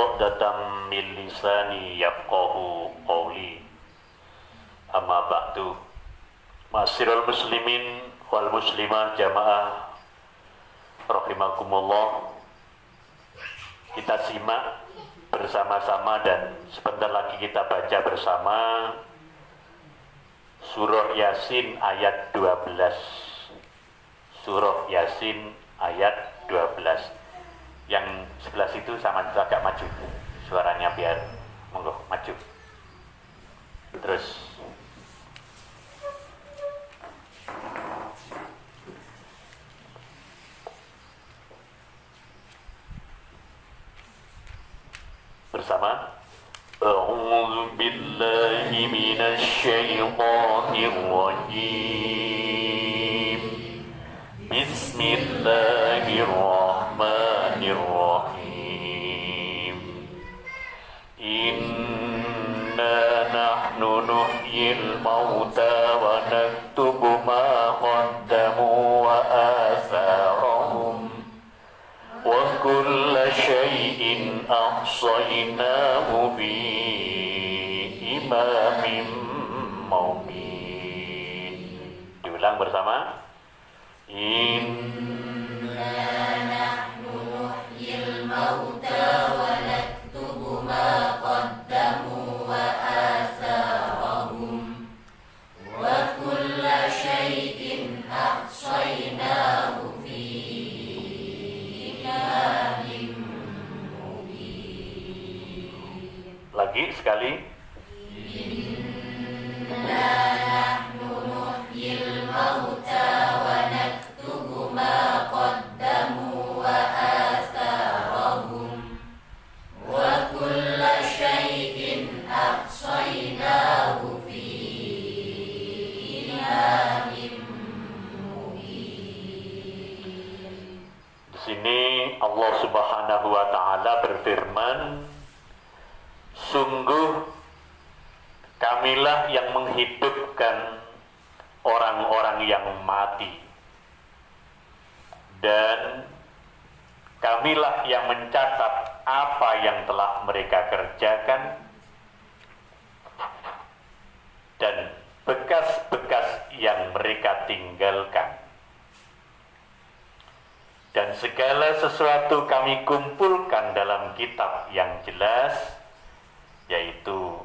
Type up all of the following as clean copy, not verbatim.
uqdatam min lisani yafqahu qawli. Amma ba'du. Ma'asyiral muslimin wal muslimah jamaah rahimakumullah. Kita simak bersama-sama dan sebentar lagi kita baca bersama Surah Yasin ayat 12. Surah Yasin ayat 12. Yang sebelah situ sama agak maju suaranya biar monggo maju. Terus bersama A'udzu billahi minasy syaithanir rajim. Bismillahirrahmanirrahim. Inna nahnu nuhyil mauta wa naktubu ma qaddamu wa atharahum wa kulla syai'in ahsaynahu bi imamin mubin. Diulang bersama. Inna nahnu nuhyil mauta wa naktubu ma qaddamu wa atharahum wa kulla syai'in ahsaynahu fi imamin mubin. Lagi sekali. Inna nahnu nuhyil mauta wa naktubu ma qaddamu wa atharahum wa kulla syai'in ahsaynahu fi imamin mubin. Di sini Allah Subhanahu wa taala berfirman, sungguh kamilah yang menghidupkan orang-orang yang mati, dan kamilah yang mencatat apa yang telah mereka kerjakan, dan bekas-bekas yang mereka tinggalkan. Dan segala sesuatu kami kumpulkan dalam kitab yang jelas, yaitu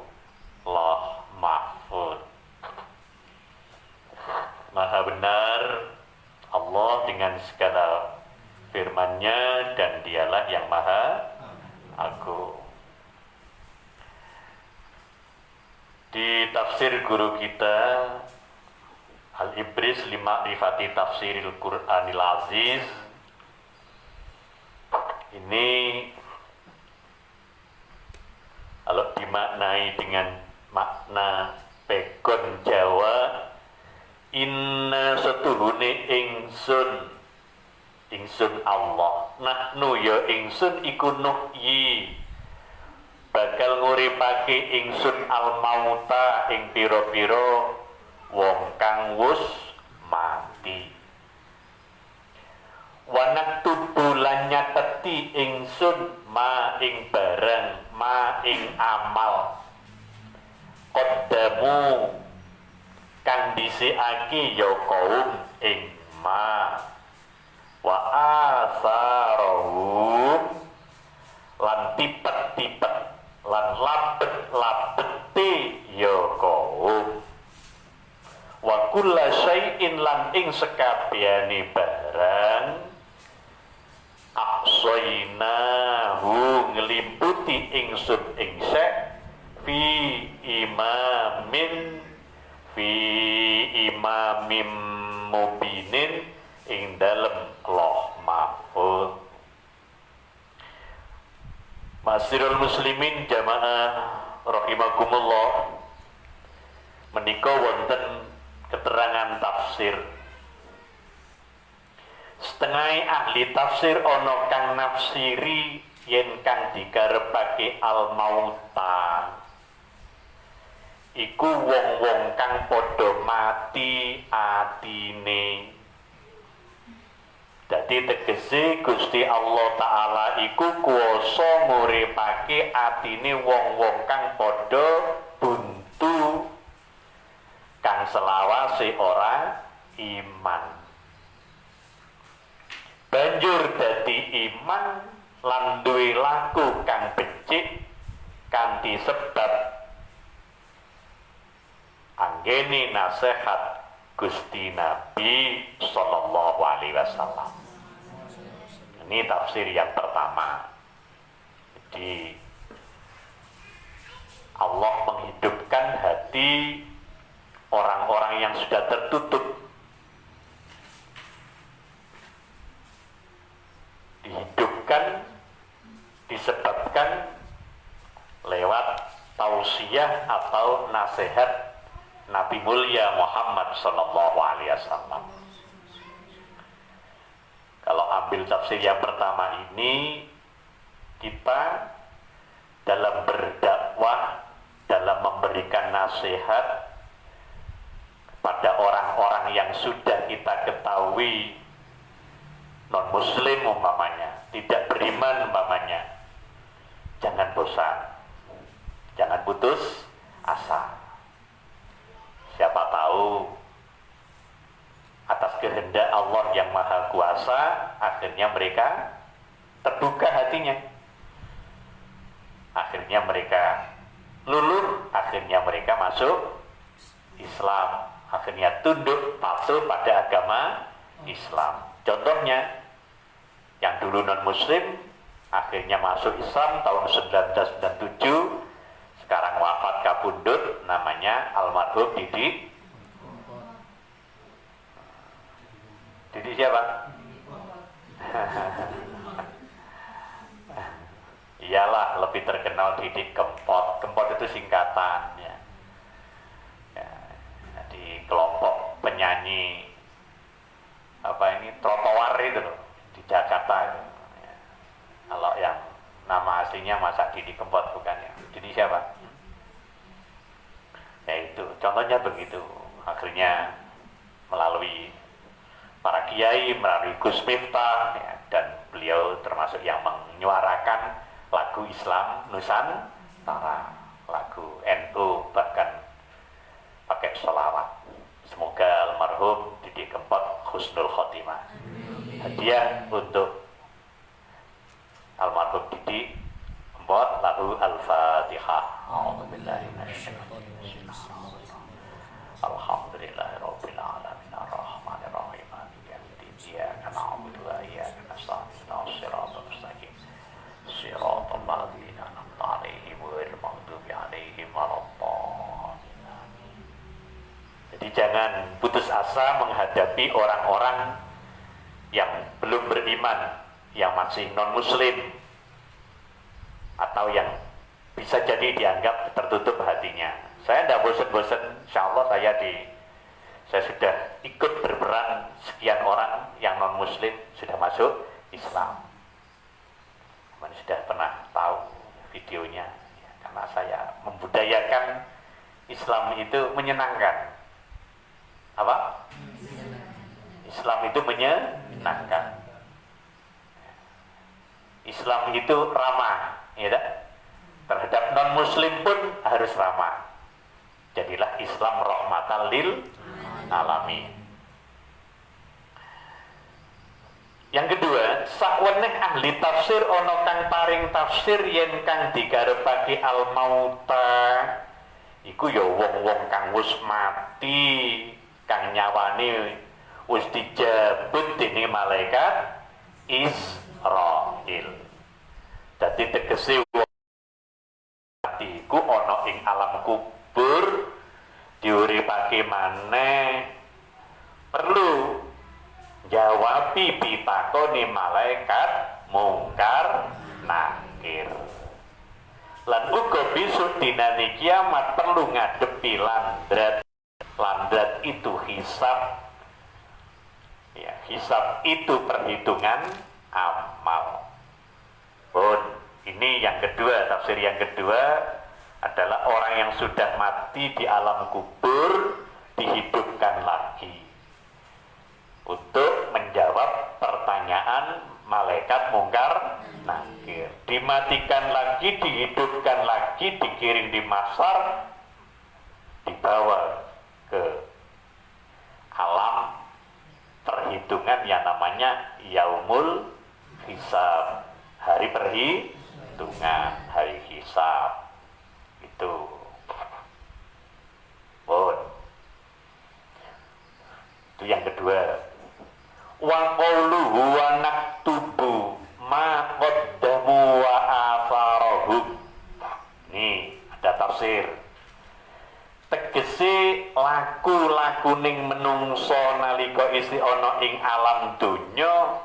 Lauh Mahfuz. Maha benar Allah dengan segala firman-Nya, dan Dialah yang Maha Agung. Di tafsir guru kita Al-Ibris Lima'rifati Tafsiril Qur'anil Aziz, ini kalau dimaknai dengan makna pegon Jawa, inna setuhune ingsun Allah, nahnu ya ingsun iku nuhyi bakal nguripake ingsun al mauta ing pira-pira wong kang wus mati. Wanak tubulan nyateti ingsun ma ing barang, ma ing amal qaddamu kang dhisikake ya kaum ing ma wa asarahum lan tipet-tipet lan labet-labete ya kaum wa kulla syai'in lan ing sekabehane barang ahsaynahu ngelimputi ingsun ing sek fi imamin mubinin ing dalem Lauh Mahfuz. Ma'asyiral muslimin jamaah rahimakumullah, menika wonten keterangan tafsir. Setengah ahli tafsir ana kang nafsiri yen kang dikarepake al mauta iku wong-wong kang padha mati atine Dadi tegese Gusti Allah Ta'ala iku kuwasa nguripake atine wong-wong kang padha buntu, kang selawase ora iman. Banjur dadi iman lan duwe laku kang becik kanthi sebab anggene nasihat Gusti Nabi Sallallahu Alaihi Wasallam. Ini tafsir yang pertama. Jadi Allah menghidupkan hati orang-orang yang sudah tertutup, dihidupkan disebabkan lewat tausiah atau nasihat Nabi mulia Muhammad Sallallahu Alaihi Wasallam. Kalau ambil tafsir yang pertama ini, kita dalam berdakwah, dalam memberikan nasihat pada orang-orang yang sudah kita ketahui non-muslim umpamanya, tidak beriman umpamanya, jangan bosan, jangan putus asa. Siapa tahu atas kehendak Allah yang Maha Kuasa, akhirnya mereka terbuka hatinya, akhirnya mereka luluh, akhirnya mereka masuk Islam, akhirnya tunduk patuh pada agama Islam. Contohnya yang dulu non-muslim akhirnya masuk Islam tahun 1997, sekarang wafat kabundut, namanya almarhum Didi siapa? Iyalah, lebih terkenal Didi Kempot. Kempot itu singkatan ya. Di kelompok penyanyi trotoar itu loh, di Jakarta itu. Ya. Kalau yang nama aslinya masa Didi Kempot bukan ya? Didi siapa? Ya itu, contohnya begitu. Akhirnya melalui para kiai, melalui Gus Miftah ya, dan beliau termasuk yang menyuarakan lagu Islam Nusantara, lagu NU, bahkan pakai sholawat. Semoga almarhum Didi Kempot husnul khotimah. Hadiah untuk almarhum Didi Kempot lagu Al-Fatihah. Alhamdulillahirabbil alamin arrahmanir rahim maliki yaumiddin iyyaka na'budu wa iyyaka nasta'in ihdinas siratal mustaqim siratal ladzina an'amta 'alaihim ghairil maghdubi 'alaihim waladdallin. Jadi jangan putus asa menghadapi orang-orang yang belum beriman, yang masih non-muslim, atau yang bisa jadi dianggap tertutup hatinya. Saya tidak bosan-bosan, insya Allah saya sudah ikut berperan sekian orang yang non-muslim sudah masuk Islam. Saya sudah pernah tahu videonya, ya, karena saya membudayakan Islam itu menyenangkan. Apa? Islam itu menyenangkan. Islam itu ramah, ya tak? Terhadap non-muslim pun harus ramah. Jadilah Islam rahmatan lil alamin. Yang kedua, sakweneh ahli tafsir ana kang paring tafsir yen kang digarepake al mauta iku ya wong-wong kang wis mati, kang nyawane wis dijabut dening malaikat Israil. Dadi tegese wong mati iku ana ing alam kubur diuripake maneh, perlu jawabi pitakone malaikat mungkar nakir. Lan uga besok dinane kiamat perlu ngadepi landrat. Landrat itu hisab. Ya, hisab itu perhitungan amal. Pun ini yang kedua, tafsir yang kedua adalah orang yang sudah mati di alam kubur dihidupkan lagi untuk menjawab pertanyaan malaikat mungkar nakir. Dimatikan lagi, dihidupkan lagi, dikirim di mahsyar, dibawa ke alam perhitungan yang namanya yaumul hisab, hari perhitungan, hari hisab. Itu itu yang kedua. Wa qawluhu wa naktubu ma qaddamu wa atharahum. Nih ada tafsir. Tegese laku-lakuning menungso nalika isi ana ing alam donya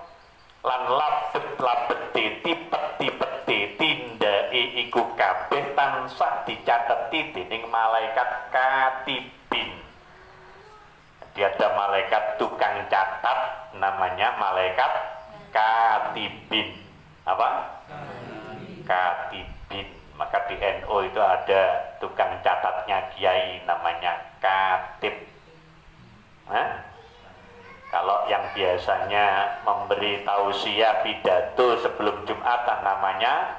lan labet-labete tipet-tipete tindake iku kabeh tansah dicateti dening malaikat katibin. Dia ada malaikat tukang catat, namanya malaikat katibin. Apa? Katibin. Maka di NU itu ada tukang catatnya kiai, namanya katib. Kalau yang biasanya memberi tausiah pidato sebelum Jumatan namanya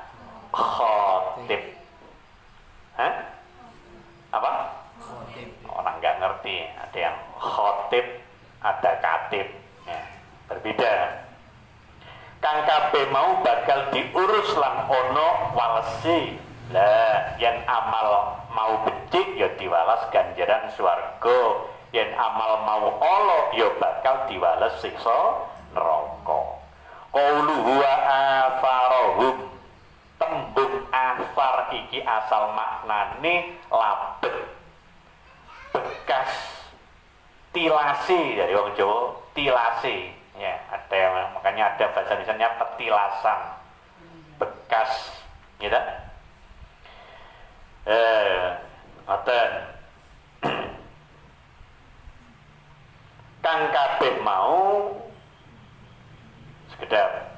khotib. Apa? Orang nggak ngerti, ada yang khotib, ada katib, ya, berbeda. Kang kabeh mau bakal diurus lan ono walesi. Lah yen amal mau becik ya diwales ganjaran swarga, yen amal mau ala ya bakal diwales siksa neraka. Qauluhu wa afarahum, tembung afar iki asal maknane labet, bekas, tilasi dari wong Jawa, tilasi ya, ada, makanya ada bahasa Indonesianya petilasan, bekas gitu. Ngoten. Kang kabeh mau sekedap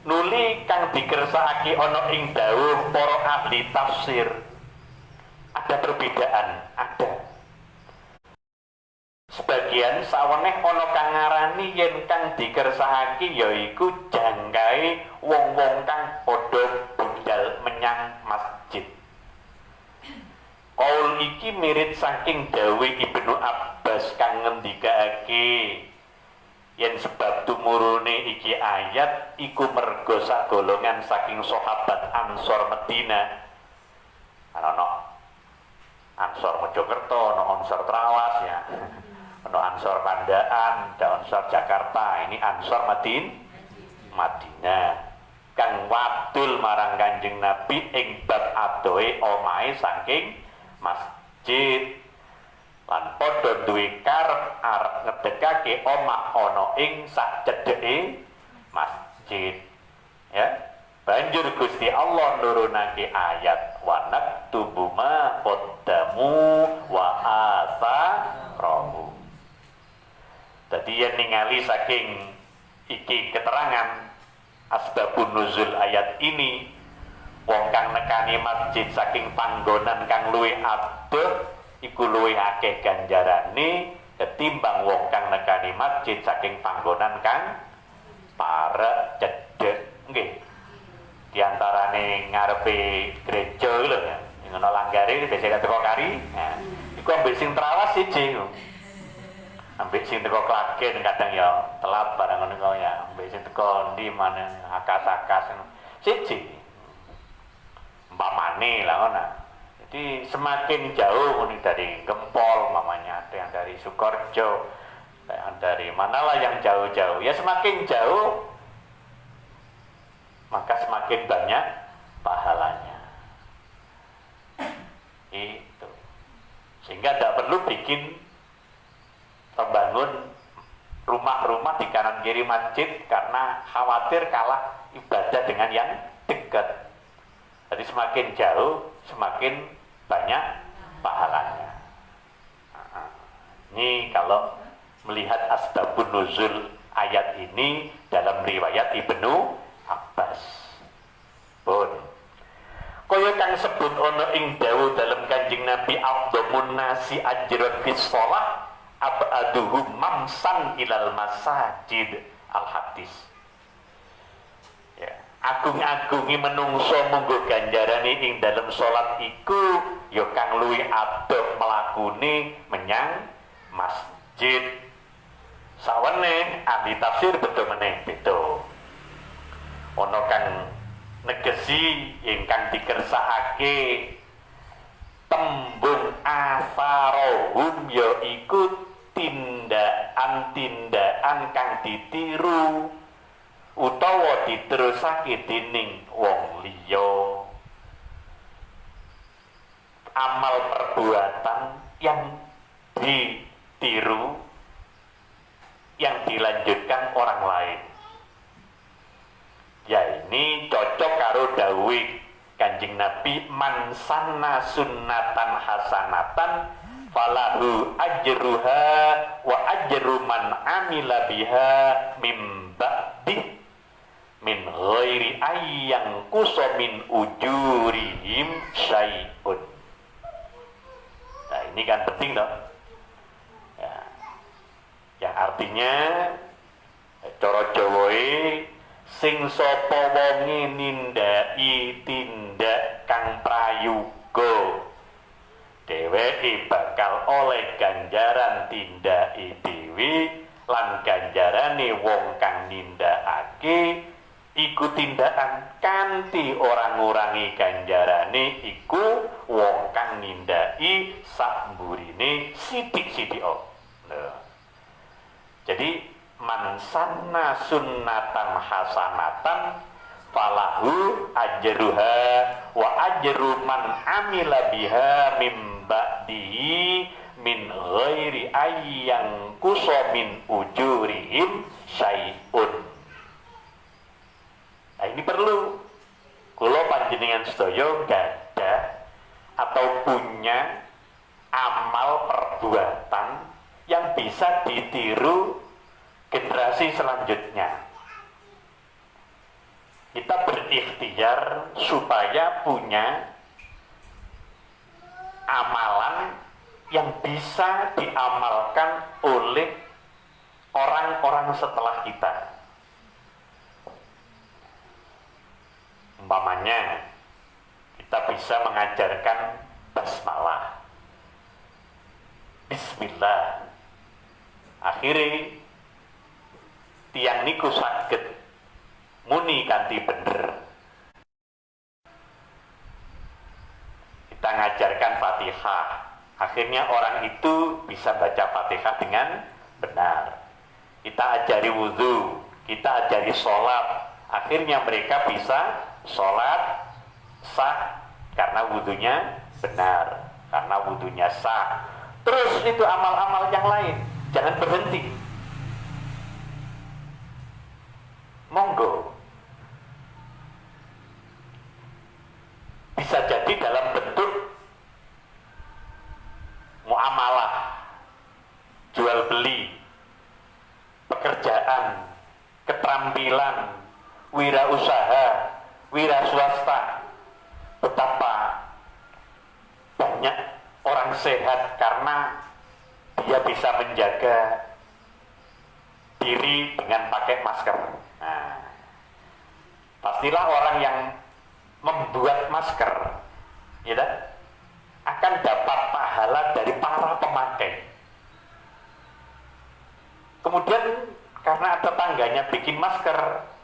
nuli kang dikersakake ana ing dawuh para ahli tafsir. Ada perbedaan, ada. Sebagian saweneh ana kang ngarani yen kang dikersakake yaiku jangkae wong-wong kang padha budal menyang masjid. Qaul iki mirip saking dawuh Ibnu Abbas kang ngendikake yen sebab tumurune iki ayat iku mergo sagolongan saking sahabat Ansor Medina. Ana Ansor Mojokerto, ana Ansor Trawas ya. Ono Ansor Pandaan, ada Ansor Jakarta, ini Ansor Madinah. Kang wadul marang Kanjeng Nabi ing bab adohe omahe saking masjid. Lan padha duwe karep arep ngedekake omah ana ing sak cedheke masjid. Ya. Banjur Gusti Allah nurunake ayat wa naktubu ma qaddamu wa atharahu. Tadi yang ningali saking iki keterangan asbabun nuzul ayat ini, wong kang nekani masjid saking panggonan kang luwih adoh iku luwih akeh ganjarane ketimbang wong kang nekani masjid saking panggonan kang parek cedhek. Nggih. Di antarane ngarepe gereja lho ya. Ngono langgare biasa teko kari. Nah, iku ambek sing trawas siji. Ambek sing teko Klagen kadang ya telat barang ngono ya. Ambek sing teko ndi mana akas-akas siji. Umpamane lah ngono. Jadi semakin jauh ini dari Gempol mamanya, ada yang dari Sukorejo, ada yang dari manalah yang jauh-jauh. Ya semakin jauh maka semakin banyak pahalanya. Itu. Sehingga tidak perlu bikin membangun rumah-rumah di kanan kiri masjid karena khawatir kalah ibadah dengan yang dekat. Jadi semakin jauh semakin banyak pahalanya. Ini kalau melihat asbabun nuzul ayat ini dalam riwayat Ibnu Abbas. Pun kaya kang sebut ana ing dawuh dalam Kanjeng Nabi afdhamun nasi ajran fis shalah abaduhum mamsan ilal masajid al hadis. agung-agungi menungso munggo ganjarane ing dalem salat iku ya kang luwih adoh mlakune menyang masjid. Sawene ahli tafsir beto meneh beda. Ana kang negesi ingkang dikersakake tembung asarohum ya iku tindakan kang ditiru utawa diterusake dening wong liya. Amal perbuatan yang ditiru, yang dilanjutkan orang lain. Ya ini cocok karo dawuh Kanjeng Nabi, man sanna sunnatan hasanatan falahu ajruha wa ajru man amila biha mim ba'di min ghairi ayyang kusa min ujurihim syai'un. Nah ini kan penting toh ya. Yang artinya cara Jawae sing sapa wonge nindaki tindak kang prayoga dheweke bakal oleh ganjaran tindake dhewe lan ganjarane wong kang nindakake iku tindakan kanthi ora ngurangi ganjarane iku wong kang nindaki sakmburine sithik-sithik. Jadi man sanna sunnatan hasanatan falahu ajruha wa ajru man amila biha mim ba'dihi min ghairi ayyang kusa min ujurihim syai'un. Nah ini perlu kula panjenengan sedaya gadah atau punya amal perbuatan yang bisa ditiru generasi selanjutnya. Kita berikhtiar supaya punya amalan yang bisa diamalkan oleh orang-orang setelah kita. Umpamanya kita bisa mengajarkan basmalah, bismillah. Akhirnya tiang niku saged muni kanthi bener. Kita ngajarkan Fatihah, akhirnya orang itu bisa baca Fatihah dengan benar. Kita ajari wudhu, kita ajari sholat, akhirnya mereka bisa sholat sah karena wudhunya benar, karena wudhunya sah. Terus itu amal-amal yang lain, jangan berhenti. Monggo. Bisa jadi dalam bentuk muamalah, jual beli, pekerjaan, keterampilan, wirausaha, wira swasta. Betapa banyak orang sehat karena dia bisa menjaga diri dengan pakai masker. Nah, pastilah orang yang membuat masker ya, akan dapat pahala dari para pemakai. Kemudian karena tetangganya bikin masker,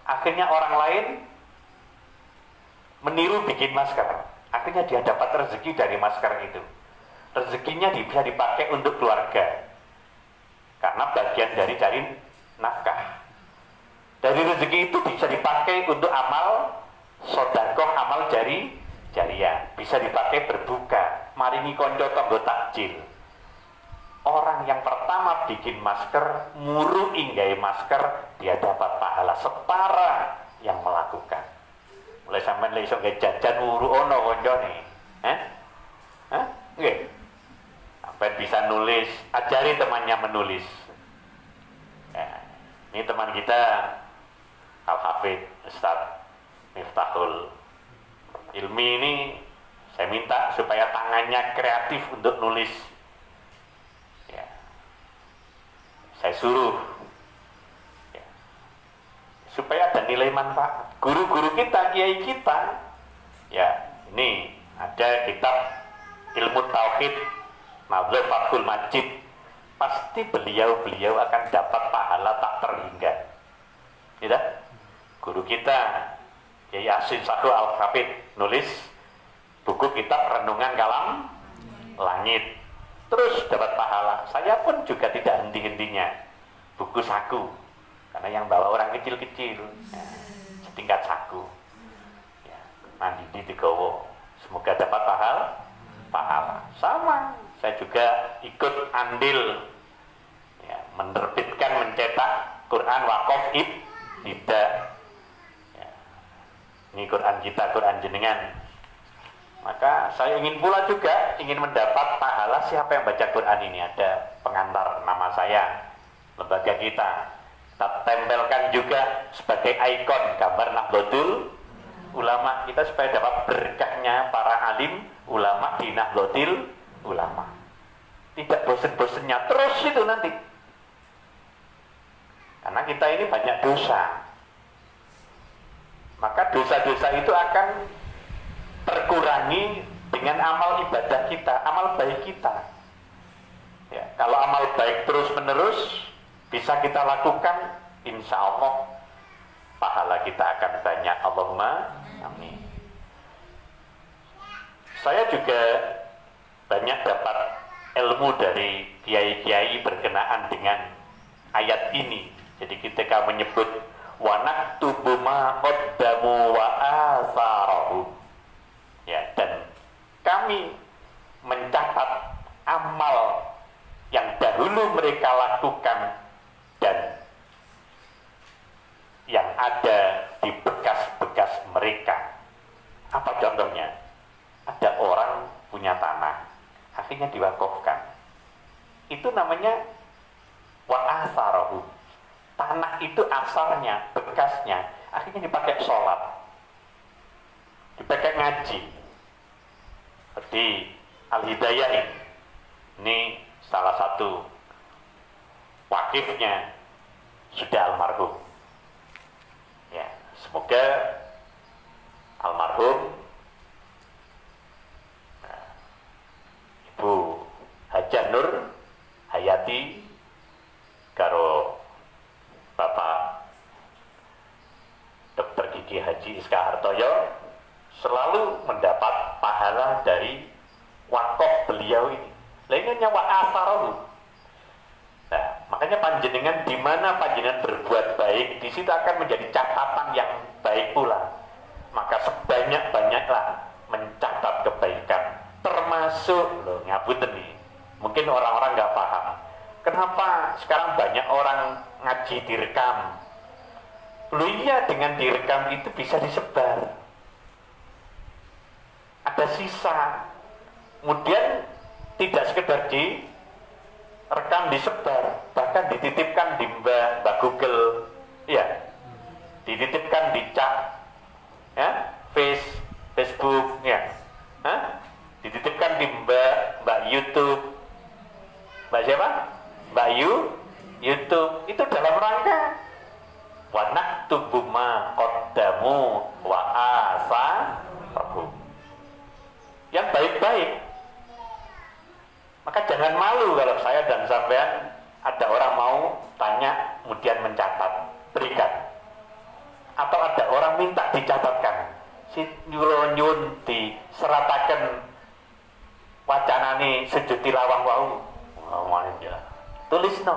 akhirnya orang lain meniru bikin masker, akhirnya dia dapat rezeki dari masker itu. Rezekinya bisa dipakai untuk keluarga karena bagian dari cari nafkah. Dari rezeki itu bisa dipakai untuk amal sedekah, amal jariah, bisa dipakai berbuka, maringi konco tanggo takjil. Orang yang pertama bikin masker, muru inggai masker, dia dapat pahala setara yang melakukan. Mulai sampean lek iso jajan muru ono koncone. Nggih. Sampai bisa nulis, ajari temannya menulis. Ya, ini teman kita Al-Hafidh Ustaz Miftahul Ilmi ini, saya minta supaya tangannya kreatif untuk nulis. Ya. Saya suruh supaya ada nilai manfaat. Guru-guru kita, kiai kita, ya ini ada kitab ilmu tauhid, Nazar Fathul Majid, pasti beliau akan dapat pahala tak terhingga. Tidak? Guru kita Kiai Asin Satu Al-Hafid nulis buku kitab Renungan Kalam Langit, terus dapat pahala. Saya pun juga tidak henti-hentinya buku saku, karena yang bawa orang kecil-kecil, ya, setingkat saku, ya, Mandidi Digowo, semoga dapat pahala. Sama, saya juga ikut andil, ya, menerbitkan, mencetak Quran Wakaf tidak, ya, ini Quran kita, Quran jenengan. Maka saya ingin pula juga ingin mendapat pahala. Siapa yang baca Quran ini, ada pengantar nama saya, lembaga kita tempelkan juga sebagai ikon gambar Nahdlatul Ulama kita, supaya dapat berkahnya para alim ulama di Nahdlatul Ulama. Tidak bosen-bosennya terus itu nanti, karena kita ini banyak dosa. Maka dosa-dosa itu akan terkurangi dengan amal ibadah kita, amal baik kita. Ya, kalau amal baik terus menerus bisa kita lakukan, insya Allah pahala kita akan banyak. Allahumma amin. Saya juga banyak dapat ilmu dari kiai-kiai berkenaan dengan ayat ini. Jadi ketika menyebut wa naktubu ma qaddamu wa atharahu, ya, dan kami mencatat amal yang dahulu mereka lakukan dan yang ada di bekas-bekas mereka. Apa contohnya? Ada orang punya tanah, akhirnya diwakafkan. Itu namanya wa atharahu. Tanah itu asalnya, bekasnya, akhirnya dipakai sholat, dipakai ngaji. Seperti Al-Hidayah ini salah satu wakifnya sudah almarhum. Ya, semoga almarhum Ibu Hajah Nur Hayati karo Bapak Dr. Gigi Haji Iska Hartoyo selalu mendapat pahala dari wakaf beliau ini. Lainnya wa asarahu. Nah, makanya panjenengan di mana panjenengan berbuat baik, di situ akan menjadi catatan yang baik pula. Maka sebanyak-banyaklah mencatat kebaikan, termasuk loh, ngapunten nih. Mungkin orang-orang nggak paham. Kenapa sekarang banyak orang ngaji direkam? Loh iya, dengan direkam itu bisa disebar. Ada sisa. Kemudian tidak sekedar direkam disebar, bahkan dititipkan di Mbak Google, ya, dititipkan di chat, ya, Facebook, ya, dititipkan di Mbak YouTube, Mbak siapa? Mbak YouTube. Itu dalam rangka wa naktubu ma qaddamu wa atharahu, yang baik-baik. Maka jangan malu kalau saya dan sampean ada orang mau tanya kemudian mencatat, berikan. Atau ada orang minta dicatatkan, si nyun diseratakan wacanane sejuti lawang wau. Tulis no.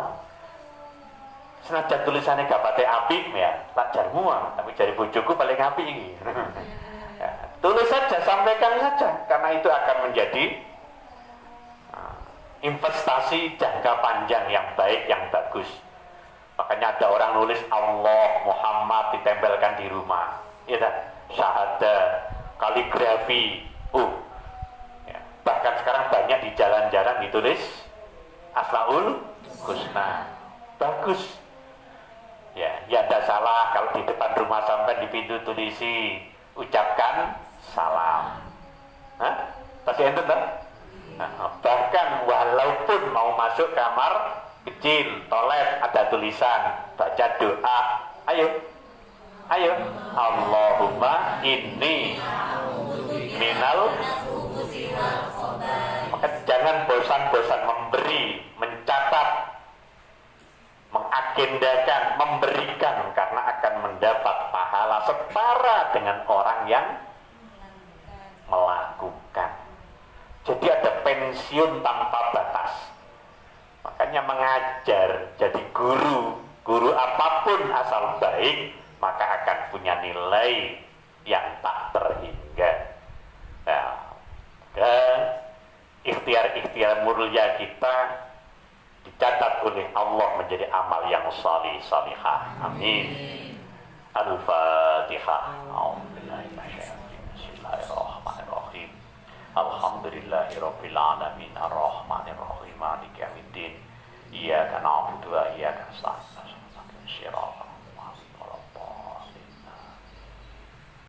Senajan tulisannya gak pate apik ya, tak jarmu tapi jari bojoku paling apik ini. Ya, tulis saja, sampaikan saja, karena itu akan menjadi investasi jangka panjang yang baik, yang bagus. Makanya ada orang nulis Allah Muhammad ditempelkan di rumah, ya kan? Syahadah, kaligrafi, ya. Bahkan sekarang banyak di jalan-jalan ditulis Asmaul Husna, bagus. Ya, ya tidak salah kalau di depan rumah sampai di pintu tulisi ucapkan salam. Hah? Pasti ente tak? Bahkan walaupun mau masuk kamar kecil, toilet, ada tulisan baca doa, ayo Ayo, Allahumma inni minal. Maka jangan bosan-bosan memberi, mencatat, mengagendakan, memberikan, karena akan mendapat pahala setara dengan orang yang melakukan. Jadi ada pensiun tanpa batas. Makanya mengajar, jadi guru apapun asal baik, maka akan punya nilai yang tak terhingga. Nah, dan ikhtiar-ikhtiar mulia kita dicatat oleh Allah menjadi amal yang salih salihah. Amin. Al-Fatihah. Bismillahirrahmanirrahim. Alhamdulillahirabbil alamin arrahmanirrahim maliki yaumiddin. Iyyaka na'budu wa iyyaka nasta'in.